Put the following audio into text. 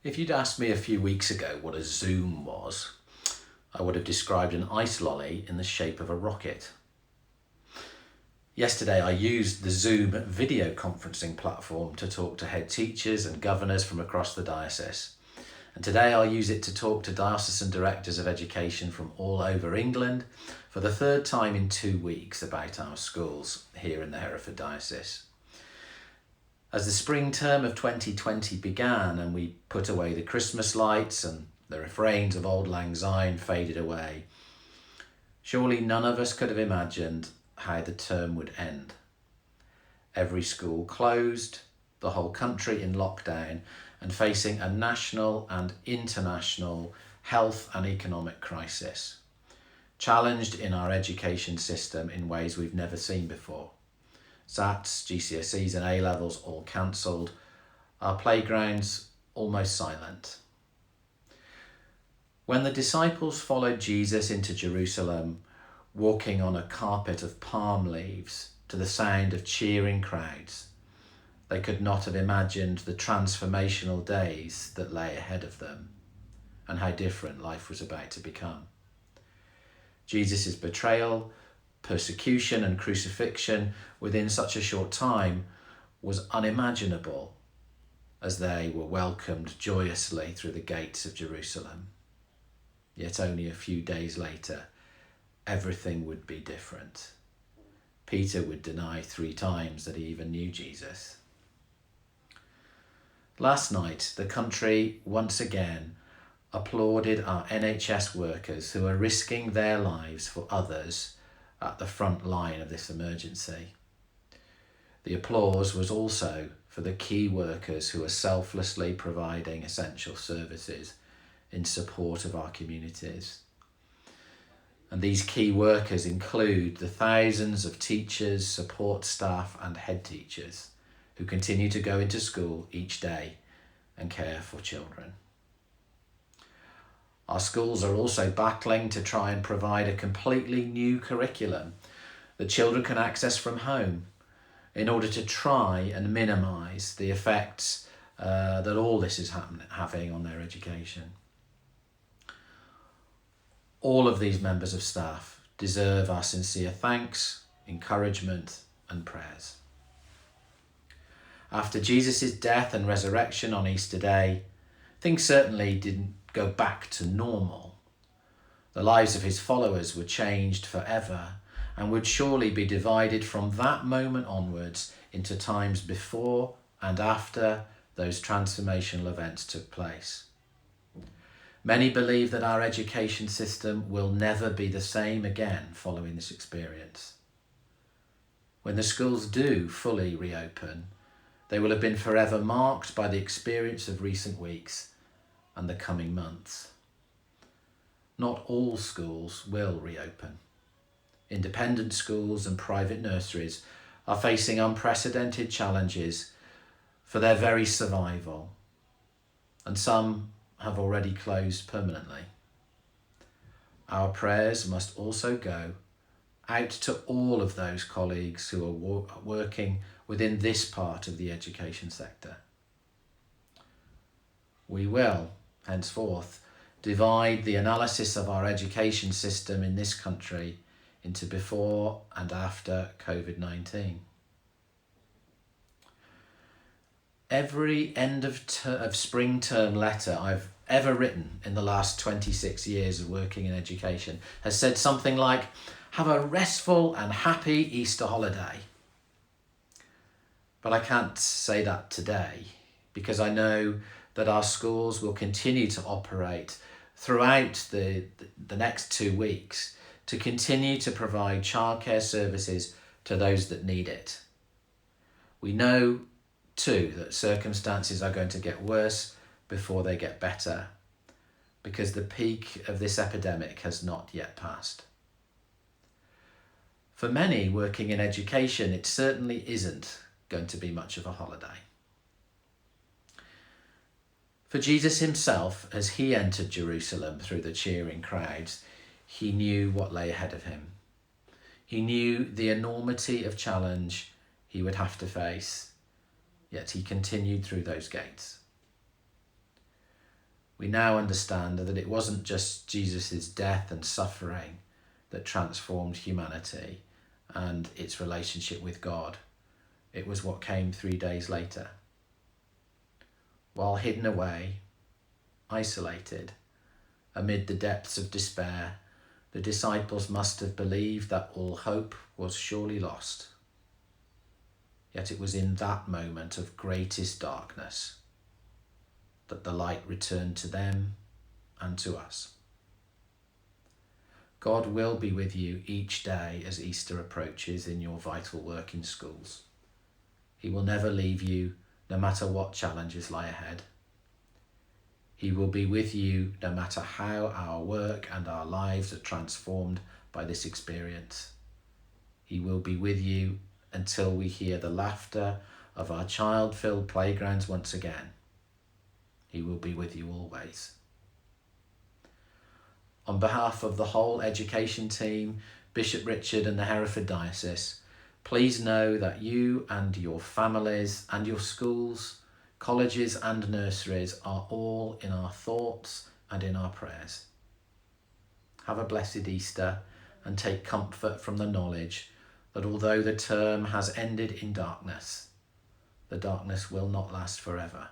If you'd asked me a few weeks ago what a Zoom was, I would have described an ice lolly in the shape of a rocket. Yesterday I used the Zoom video conferencing platform to talk to head teachers and governors from across the diocese. And today I'll use it to talk to diocesan directors of education from all over England for the third time in 2 weeks about our schools here in the Hereford Diocese. As the spring term of 2020 began and we put away the Christmas lights and the refrains of Auld Lang Syne faded away, surely none of us could have imagined how the term would end. Every school closed, the whole country in lockdown and facing a national and international health and economic crisis, challenged in our education system in ways we've never seen before. SATs, GCSEs and A-levels all cancelled, our playgrounds almost silent. When the disciples followed Jesus into Jerusalem, walking on a carpet of palm leaves to the sound of cheering crowds, they could not have imagined the transformational days that lay ahead of them and how different life was about to become. Jesus' betrayal, persecution and crucifixion within such a short time was unimaginable as they were welcomed joyously through the gates of Jerusalem. Yet only a few days later, everything would be different. Peter would deny 3 times that he even knew Jesus. Last night, the country once again applauded our NHS workers who are risking their lives for others at the front line of this emergency. The applause was also for the key workers who are selflessly providing essential services in support of our communities. And these key workers include the thousands of teachers, support staff and head teachers who continue to go into school each day and care for children. Our schools are also battling to try and provide a completely new curriculum that children can access from home in order to try and minimise the effects that all this is having on their education. All of these members of staff deserve our sincere thanks, encouragement and prayers. After Jesus' death and resurrection on Easter Day, things certainly didn't go back to normal. The lives of his followers were changed forever and would surely be divided from that moment onwards into times before and after those transformational events took place. Many believe that our education system will never be the same again following this experience. When the schools do fully reopen, they will have been forever marked by the experience of recent weeks and the coming months. Not all schools will reopen. Independent schools and private nurseries are facing unprecedented challenges for their very survival, and some have already closed permanently. Our prayers must also go out to all of those colleagues who are working within this part of the education sector. We will, henceforth, divide the analysis of our education system in this country into before and after COVID-19. Every end of spring term letter I've ever written in the last 26 years of working in education has said something like, "Have a restful and happy Easter holiday." But I can't say that today because I know that our schools will continue to operate throughout the next 2 weeks to continue to provide childcare services to those that need it. We know too that circumstances are going to get worse before they get better because the peak of this epidemic has not yet passed. For many working in education, it certainly isn't going to be much of a holiday. For Jesus himself, as he entered Jerusalem through the cheering crowds, he knew what lay ahead of him. He knew the enormity of challenge he would have to face, yet he continued through those gates. We now understand that it wasn't just Jesus' death and suffering that transformed humanity and its relationship with God. It was what came 3 days later. While hidden away, isolated, amid the depths of despair, the disciples must have believed that all hope was surely lost. Yet it was in that moment of greatest darkness that the light returned to them and to us. God will be with you each day as Easter approaches in your vital work in schools. He will never leave you, no matter what challenges lie ahead. He will be with you no matter how our work and our lives are transformed by this experience. He will be with you until we hear the laughter of our child-filled playgrounds once again. He will be with you always. On behalf of the whole education team, Bishop Richard and the Hereford Diocese, please know that you and your families and your schools, colleges and nurseries are all in our thoughts and in our prayers. Have a blessed Easter and take comfort from the knowledge that although the term has ended in darkness, the darkness will not last forever.